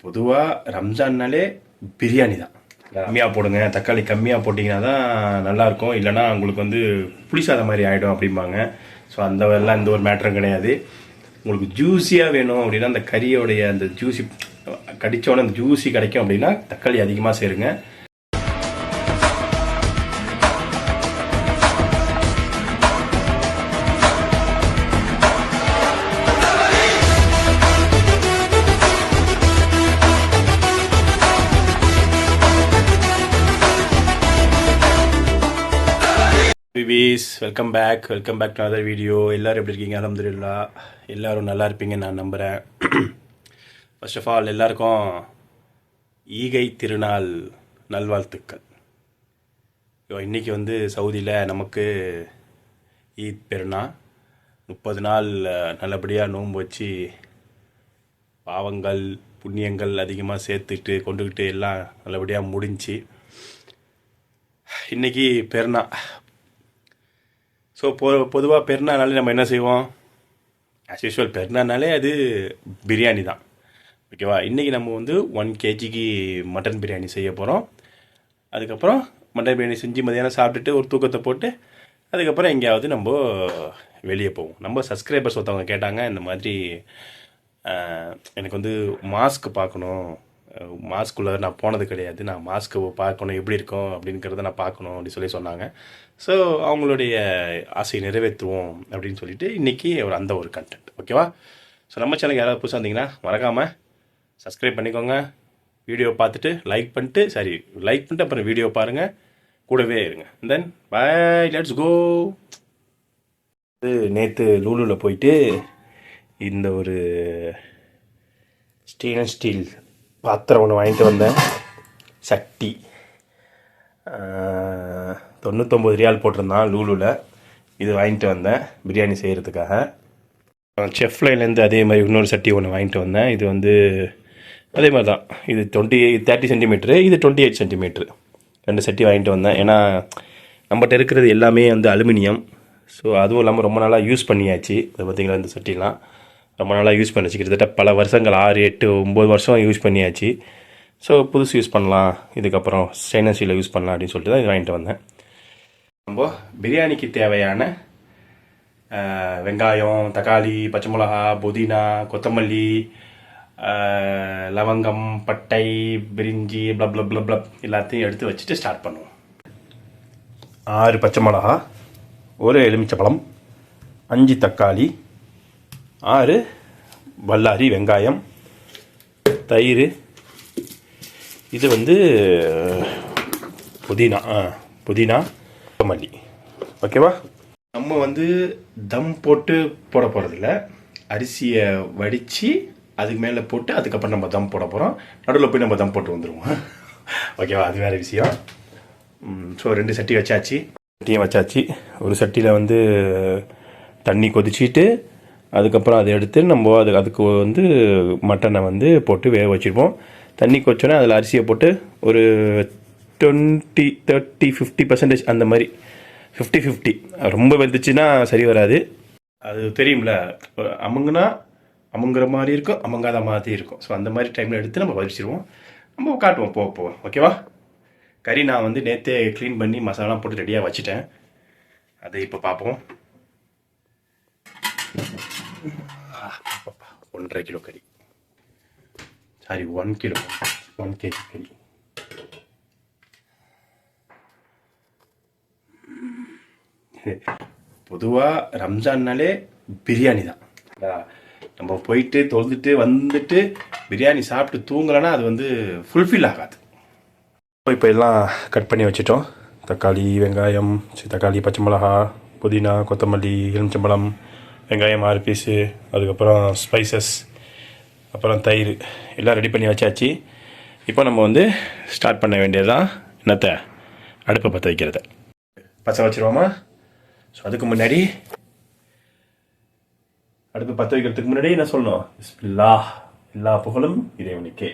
பொதுவாக ரம்ஜான்னாலே பிரியாணி தான். கம்மியாக போடுங்க, தக்காளி கம்மியாக போட்டிங்கன்னா தான் நல்லாயிருக்கும், இல்லைனா உங்களுக்கு வந்து புளிசாத மாதிரி ஆகிடும் அப்படிம்பாங்க. ஸோ அந்த எல்லாம் எந்த ஒரு மேட்டரும் கிடையாது. உங்களுக்கு ஜூஸியாக வேணும் அப்படின்னா அந்த கறியோடைய அந்த ஜூஸி கடித்தோடனே அந்த ஜூஸி கிடைக்கும் அப்படின்னா தக்காளி அதிகமாக சேருங்க. Welcome back to other video. எல்லோரும் எப்படி இருக்கீங்க? அல்ஹம்துலில்லாஹ் எல்லோரும் நல்லா இருப்பீங்கன்னு நான் நம்புகிறேன். ஃபர்ஸ்ட் ஆஃப் ஆல் எல்லாருக்கும் ஈகை திருநாள் நல்வாழ்த்துக்கள். இன்றைக்கி வந்து சவுதியில் நமக்கு ஈத் பெருநாள். 30 நாள் நல்லபடியாக நோன்பு வச்சு பாவங்கள் புண்ணியங்கள் அதிகமாக சேர்த்துக்கிட்டு கொண்டுக்கிட்டு எல்லாம் நல்லபடியாக முடிஞ்சு இன்றைக்கி பெருநாள். ஸோ பொதுவாக பெருநாள்னாலே நம்ம என்ன செய்வோம்? ஆஸ் யூஸ்வல் பெருநாள்னாலே அது பிரியாணி தான். ஓகேவா? இன்றைக்கி நம்ம வந்து 1 kg மட்டன் பிரியாணி செய்ய போகிறோம். அதுக்கப்புறம் மட்டன் பிரியாணி செஞ்சு மதியானம் சாப்பிட்டுட்டு ஒரு தூக்கத்தை போட்டு அதுக்கப்புறம் எங்கேயாவது நம்ம வெளியே போவோம். நம்ம சப்ஸ்கிரைபர்ஸ் ஒருத்தவங்க கேட்டாங்க, இந்த மாதிரி எனக்கு வந்து மாஸ்க் பார்க்கணும், மாஸ்க்குள்ளே நான் போனது கிடையாது, நான் மாஸ்க்கு பார்க்கணும் எப்படி இருக்கும் அப்படிங்கிறத நான் பார்க்கணும் அப்படின்னு சொன்னாங்க. ஸோ அவங்களுடைய ஆசையை நிறைவேற்றுவோம் அப்படின்னு சொல்லிட்டு இன்றைக்கி அந்த ஒரு கண்டென்ட். ஓகேவா? ஸோ நம்ம சேனலுக்கு யாராவது புதுசாக இருந்தீங்கன்னா மறக்காமல் சப்ஸ்கிரைப் பண்ணிக்கோங்க. வீடியோ பார்த்துட்டு லைக் பண்ணிட்டு அப்புறம் வீடியோ பாருங்கள், கூடவே இருங்க. தென் பை, லெட்ஸ் கோ. நேற்று லூலுவில் போயிட்டு இந்த ஒரு ஸ்டெயின்லெஸ் ஸ்டீல் பாத்திரம் ஒன்று வாங்கிட்டு வந்தேன். சட்டி 99 ரியால் போட்டிருந்தான் லூலுவில். இது வாங்கிட்டு வந்தேன் பிரியாணி செய்கிறதுக்காக. செஃப்லைன்லேருந்து அதே மாதிரி இன்னொரு சட்டி ஒன்று வாங்கிட்டு வந்தேன். இது வந்து அதே மாதிரி தான். இது 30 சென்டிமீட்ரு, இது 28 சென்டிமீட்ரு. 2 சட்டி வாங்கிட்டு வந்தேன். ஏன்னா நம்மகிட்ட இருக்கிறது எல்லாமே வந்து அலுமினியம். ஸோ அதுவும் இல்லாமல் ரொம்ப நாளாக யூஸ் பண்ணியாச்சு. அது பார்த்திங்களா, இந்த சட்டிலாம் ரொம்ப நாளாக யூஸ் பண்ணியாச்சு. கிட்டத்தட்ட பல வருஷங்கள் 6, 8, 9 வருஷம் யூஸ் பண்ணியாச்சு. ஸோ புதுசு யூஸ் பண்ணலாம், இதுக்கப்புறம் ஸ்டெயின்லெஸ் ஸ்டீலில் யூஸ் பண்ணலாம் அப்படின்னு சொல்லிட்டு தான் இது வாங்கிட்டு வந்தேன். நம்ம பிரியாணிக்கு தேவையான வெங்காயம், தக்காளி, பச்சை மிளகா, புதினா, கொத்தமல்லி, லவங்கம், பட்டை, பிரிஞ்சி, ப்ளப் எல்லாத்தையும் எடுத்து வச்சுட்டு ஸ்டார்ட் பண்ணுவோம். 6 பச்சை மிளகா, 1 எலுமிச்சப்பழம், 5 தக்காளி, 6 வல்லாரி வெங்காயம், தயிர், இது வந்து புதினா மல்லி. ஓகேவா? நம்ம வந்து தம் போட்டு போட போகிறதில்ல, அரிசியை வடித்து அதுக்கு மேலே போட்டு அதுக்கப்புறம் நம்ம தம் போட போகிறோம். நடுவில் போய் நம்ம தம் போட்டு வந்துடுவோம். ஓகேவா? அது வேறு விஷயம். ஸோ 2 சட்டி வச்சாச்சு. ஒரு சட்டியில் வந்து தண்ணி கொதிச்சிட்டு அதுக்கப்புறம் அதை எடுத்து நம்ம அதுக்கு வந்து மட்டனை வந்து போட்டு வேக வச்சுருப்போம். தண்ணி கொச்சோன்னே அதில் அரிசியை போட்டு ஒரு 20, 30, 50% அந்த மாதிரி 50-50. ரொம்ப வெந்துச்சுன்னா சரி வராது. அது தெரியும்ல, அமுங்குற மாதிரி இருக்கும், அமுங்காத மாதிரி இருக்கும். ஸோ அந்த மாதிரி டைமில் எடுத்து நம்ம வதச்சிடுவோம். நம்ம காட்டுவோம் போவோம். ஓகேவா? கறி நான் வந்து நேற்றே க்ளீன் பண்ணி மசாலாலாம் போட்டு ரெடியாக வச்சுட்டேன். அதை இப்போ பார்ப்போம். 1.5 கிலோ கறி, சாரி 1 kg கறி. பொதுவாக ரம்ஜான்னாலே பிரியாணி தான். நம்ம போயிட்டு தொழுதுட்டு வந்துட்டு பிரியாணி சாப்பிட்டு தூங்கலைன்னா அது வந்து ஃபுல்ஃபில் ஆகாது. இப்போ எல்லாம் கட் பண்ணி வச்சுட்டோம். தக்காளி, வெங்காயம், தக்காளி, பச்சை மிளகா, புதினா, கொத்தமல்லி, எலுமிச்சம்பழம், வெங்காயம் 6 பீஸு, அதுக்கப்புறம் ஸ்பைசஸ், அப்புறம் தயிர் எல்லாம் ரெடி பண்ணி வச்சாச்சு. இப்போ நம்ம வந்து ஸ்டார்ட் பண்ண வேண்டியதுதான். என்னத்தை? அடுப்பை பற்ற வைக்கிறத பற்ற வச்சுருவோமா? ஸோ அதுக்கு முன்னாடி அடுப்பு பற்ற வைக்கிறதுக்கு முன்னாடி என்ன சொல்லணும்? பிஸ்மில்லாஹ், எல்லா புகழும் இறைவனுக்கே.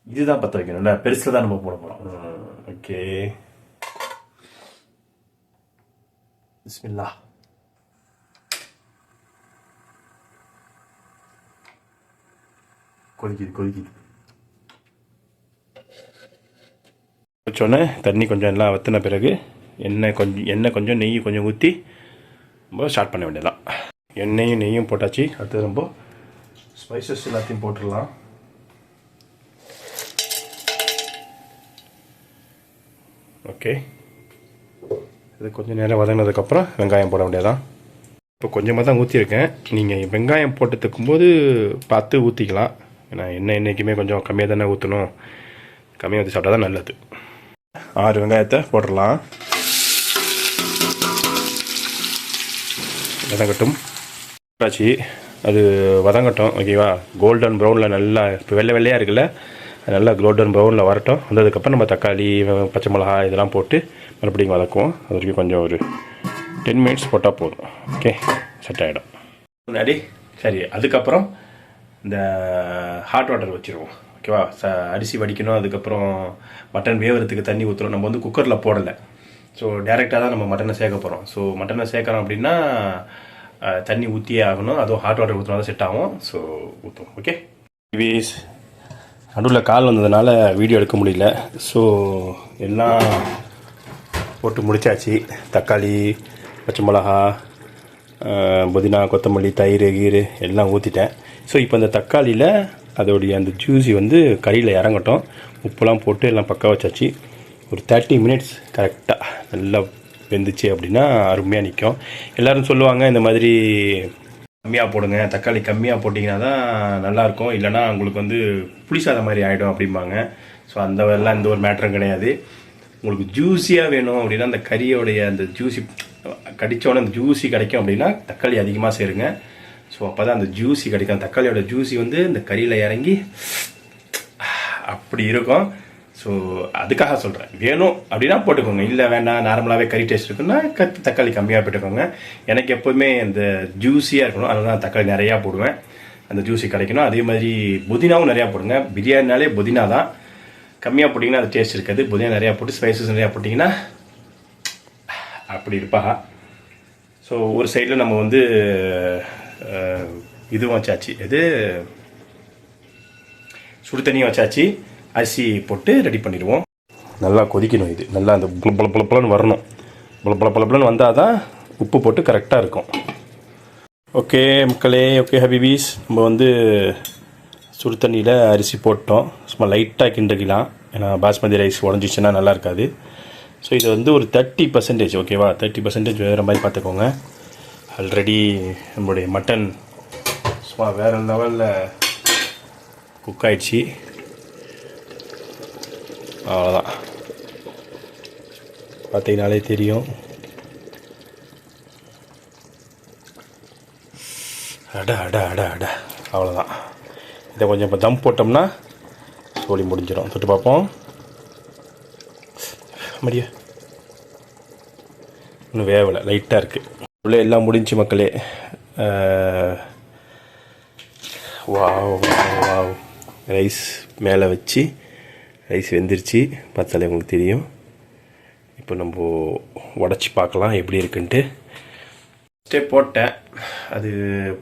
இதுதான் பற்ற வைக்கணும்ல, பெருசில் தான் நம்ம போட போகிறோம். ஓகே, பிஸ்மில்லாஹ். கொதிக்குது வச்சோடனே தண்ணி கொஞ்சம் எல்லாம் வற்றின பிறகு எண்ணெய் கொஞ்சம் நெய் கொஞ்சம் ஊற்றி நம்ம ஸ்டார்ட் பண்ண வேண்டியதான். எண்ணெயும் நெய்யும் போட்டாச்சு. அடுத்தது நம்ம ஸ்பைசஸ் எல்லாத்தையும் போட்டுடலாம். ஓகே, இது கொஞ்சம் நேரம் வதங்கினதுக்கப்புறம் வெங்காயம் போட வேண்டியதான். இப்போ கொஞ்சமாக தான் ஊற்றிருக்கேன். நீங்கள் வெங்காயம் போட்டுக்கும்போது பார்த்து ஊற்றிக்கலாம். ஏன்னா என்றைக்குமே கொஞ்சம் கம்மியாக தானே ஊற்றணும். கம்மியாக ஊற்றி சாப்பிட்டா தான் நல்லது. 6 வெங்காயத்தை போட்டுடலாம். வதங்கட்டும். ஆச்சு, அது வதங்கட்டும். ஓகேவா, கோல்டன் ப்ரௌனில் நல்லா இப்போ வெள்ளையாக இருக்குல்ல, நல்லா கோல்டன் ப்ரௌனில் வரட்டும். வந்ததுக்கப்புறம் நம்ம தக்காளி பச்சை மிளகா இதெல்லாம் போட்டு மறுபடியும் வதக்குவோம். அது வரைக்கும் கொஞ்சம் ஒரு 10 மினிட்ஸ் போட்டால் போதும். ஓகே, செட் ஆகிடும். முன்னாடி சரி, அதுக்கப்புறம் இந்த ஹாட் வாட்டர் வச்சுருவோம். ஓகேவா, அரிசி வடிக்கணும். அதுக்கப்புறம் மட்டன் வேகிறதுக்கு தண்ணி ஊற்றுறோம். நம்ம வந்து குக்கரில் போடலை. ஸோ டேரெக்டாக தான் நம்ம மட்டனை சேர்க்க போகிறோம். ஸோ மட்டனை சேர்க்குறோம் அப்படின்னா தண்ணி ஊற்றியே ஆகணும். அதுவும் ஹாட் வாட்டர் ஊற்றினா தான் செட் ஆகும். ஸோ ஊற்றுவோம். ஓகே, வீஸ் நடுவில் கால் வந்ததுனால வீடியோ எடுக்க முடியல. ஸோ எல்லாம் போட்டு முடித்தாச்சு. தக்காளி பச்சை மிளகா புதினா கொத்தமல்லி தயிர் கீர் எல்லாம் ஊற்றிட்டேன். ஸோ இப்போ அந்த தக்காளியில் அதோடைய அந்த ஜூஸி வந்து கறியில் இறங்கட்டும். உப்புலாம் போட்டு எல்லாம் பக்கம் வச்சாச்சு. ஒரு 30 மினிட்ஸ் கரெக்டாக நல்லா வெந்துச்சு அப்படின்னா அருமையாக நிற்கும். எல்லோரும் சொல்லுவாங்க இந்த மாதிரி கம்மியாக போடுங்க, தக்காளி கம்மியாக போட்டிங்கன்னா தான் நல்லாயிருக்கும், இல்லைனா உங்களுக்கு வந்து புளிசாத மாதிரி ஆகிடும் அப்படிம்பாங்க. ஸோ அந்த எல்லாம் எந்த ஒரு மேட்டரும் கிடையாது. உங்களுக்கு ஜூஸியாக வேணும் அப்படின்னா அந்த கறியோடைய அந்த ஜூஸி கடித்தோடனே அந்த ஜூஸி கிடைக்கும் அப்படின்னா தக்காளி அதிகமாக சேருங்க. ஸோ அப்போ தான் அந்த ஜூஸி கிடைக்கும். தக்காளியோட ஜூஸி வந்து இந்த கறியில் இறங்கி அப்படி இருக்கும். ஸோ அதுக்காக சொல்கிறேன், வேணும் அப்படின்னா போட்டுக்கோங்க. இல்லை வேண்டாம், நார்மலாகவே கறி டேஸ்ட் இருக்குன்னா தக்காளி கம்மியாக போட்டுக்கோங்க. எனக்கு எப்போவுமே இந்த ஜூஸியாக இருக்கணும், அதனால தான் தக்காளி நிறையா போடுவேன். அந்த ஜூஸி கிடைக்கணும். அதே மாதிரி புதினாவும் நிறையா போடுங்க. பிரியாணினாலே புதினா தான். கம்மியாக போட்டிங்கன்னா அது டேஸ்ட் இருக்காது. புதினா நிறையா போட்டு ஸ்பைசஸ் நிறையா போட்டிங்கன்னா அப்படி இருப்பா. ஸோ ஒரு சைடில் நம்ம வந்து இதுவும் வச்சாச்சு, இது சுடு தண்ணியும் வச்சாச்சு. அரிசி போட்டு ரெடி பண்ணிடுவோம். நல்லா கொதிக்கணும். இது நல்லா அந்த புலப்புலன்னு வரணும். புலப்புலன்னு வந்தால் தான் உப்பு போட்டு கரெக்டாக இருக்கும். ஓகே மக்களே, ஓகே ஹபீபீஸ், நம்ம வந்து சுடு தண்ணியில் அரிசி போட்டோம். சும்மா லைட்டாக கிண்டிக்கலாம். ஏன்னா பாஸ்மதி ரைஸ் உடஞ்சிச்சுன்னா நல்லா இருக்காது. ஸோ இது வந்து ஒரு 30%, ஓகேவா, 30% வேறு மாதிரி பார்த்துக்கோங்க. ஆல்ரெடி நம்மளுடைய மட்டன் சும்மா வேறு லெவலில் குக் ஆகிடுச்சு. அவ்வளோதான், பார்த்தீங்கனாலே தெரியும். அட அட அட அட அவ்வளோதான். இதை கொஞ்சம் இப்போ தம் போட்டோம்னா சோலி முடிஞ்சிடும். தொட்டு பார்ப்போம். மடியா இன்னும் வேவலை, லைட்டாக இருக்குது. உள்ளே எல்லாம் முடிஞ்சு மக்களே. வாவ் வாவ், ரைஸ் மேலே வச்சு ரைஸ் வெந்துருச்சு. பார்த்தாலே உங்களுக்கு தெரியும். இப்போ நம்ம உடச்சி பார்க்கலாம் எப்படி இருக்குன்ட்டு. ஸ்டெப் போட்டேன். அது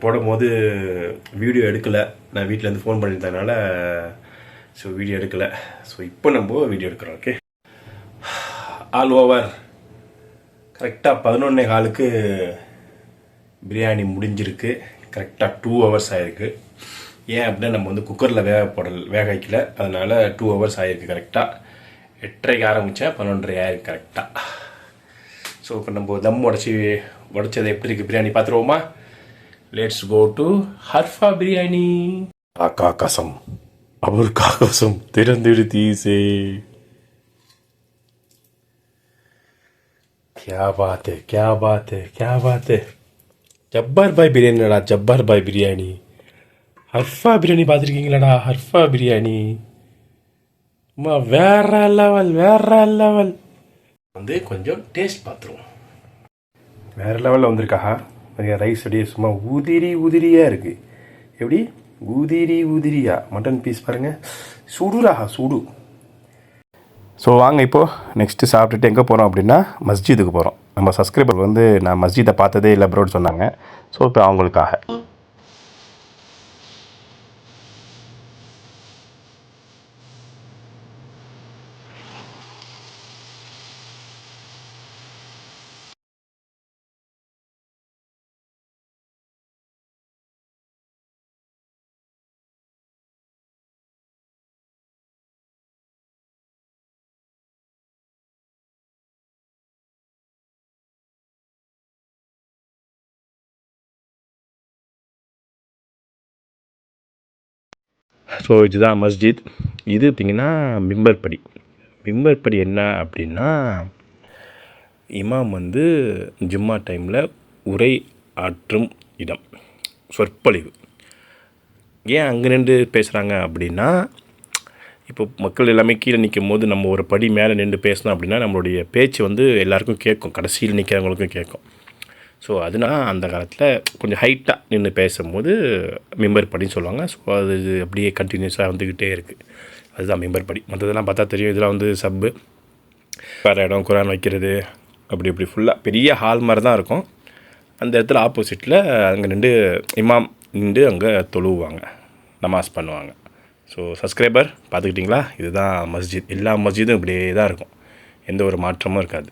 போடும்போது வீடியோ எடுக்கலை. நான் வீட்டிலேருந்து ஃபோன் பண்ணியிருந்ததுனால ஸோ வீடியோ எடுக்கலை. ஸோ இப்போ நம்ம வீடியோ எடுக்கிறோம். ஓகே, ஆல் ஓவர் கரெக்டாக 11:15 பிரியாணி முடிஞ்சிருக்கு. கரெக்டாக 2 ஹவர்ஸ் ஆகிருக்கு. ஏன் அப்படின்னா நம்ம வந்து குக்கரில் வேக வைக்கல, அதனால் 2 ஹவர்ஸ் ஆகிருக்கு. கரெக்டாக 8:30 ஆரம்பித்தேன், 11:30 ஆகிருக்கு கரெக்டாக. ஸோ இப்போ நம்ம தம் உடச்சதை எப்படி இருக்குது பிரியாணி பார்த்துருவோமா? Let's go to Harfa biryani. ஆகாசம் அவர் காகசம் திறந்திடு தீசே. क्या बात है, क्या बात है, क्या बात है. ஜப்பார் பாய் பிரியாணிடா, ஜப்பார் பாய் பிரியாணி. ஹர்ஃபா பிரியாணி பார்த்துருக்கீங்களாடா? ஹர்ஃபா பிரியாணி அம்மா வேற லெவல், வேற லெவல். வந்து கொஞ்சம் டேஸ்ட் பார்த்துருவோம். வேறு லெவலில் வந்திருக்கா. ரைஸ் அப்படியே சும்மா உதிரியாக இருக்குது. எப்படி உதிரியா மட்டன் பீஸ் பாருங்கள், சுடுரா சுடு. ஸோ வாங்க இப்போது நெக்ஸ்ட்டு சாப்பிட்டுட்டு எங்கே போகிறோம் அப்படின்னா மஸ்ஜிதுக்கு போகிறோம். நம்ம சப்ஸ்கிரைபர் வந்து நான் மஸ்ஜிதை பார்த்ததே இல்லை ப்ரோன்னு சொன்னாங்க. ஸோ இப்போ அவங்களுக்காக ஸோ இதுதான் மஸ்ஜித். இது பார்த்திங்கன்னா மிம்பர் படி. மிம்பர் படி என்ன அப்படின்னா, இமாம் வந்து ஜும்மா டைமில் உரை ஆற்றும் இடம், சொற்பொழிவு. ஏன் அங்கே நின்று பேசுகிறாங்க அப்படின்னா, இப்போ மக்கள் எல்லாமே கீழே நிற்கும் போது நம்ம ஒரு படி மேலே நின்று பேசணும் அப்படின்னா நம்மளுடைய பேச்சு வந்து எல்லாருக்கும் கேட்கும், கடைசியில் நிற்கிறவங்களுக்கும் கேட்கும். ஸோ அதனால் அந்த காலத்தில் கொஞ்சம் ஹைட்டாக நின்று பேசும்போது மிம்பர் படின்னு சொல்லுவாங்க. ஸோ அது அப்படியே கண்டினியூஸாக வந்துக்கிட்டே இருக்குது. அதுதான் மிம்பர் படி. மற்றதெல்லாம் பார்த்தா தெரியும், இதெல்லாம் வந்து சப்பு, வேறு இடம் குரான் வைக்கிறது, அப்படி இப்படி ஃபுல்லாக பெரிய ஹால் மாதிரி தான் இருக்கும். அந்த இடத்துல ஆப்போசிட்டில் அங்கே நின்று இமாம் நின்று அங்கே தொழுவாங்க, நமாஸ் பண்ணுவாங்க. ஸோ சப்ஸ்கிரைபர் பார்த்துக்கிட்டிங்களா, இதுதான் மஸ்ஜித். எல்லா மஸ்ஜிதும் இப்படியே தான் இருக்கும், எந்த ஒரு மாற்றமும் இருக்காது.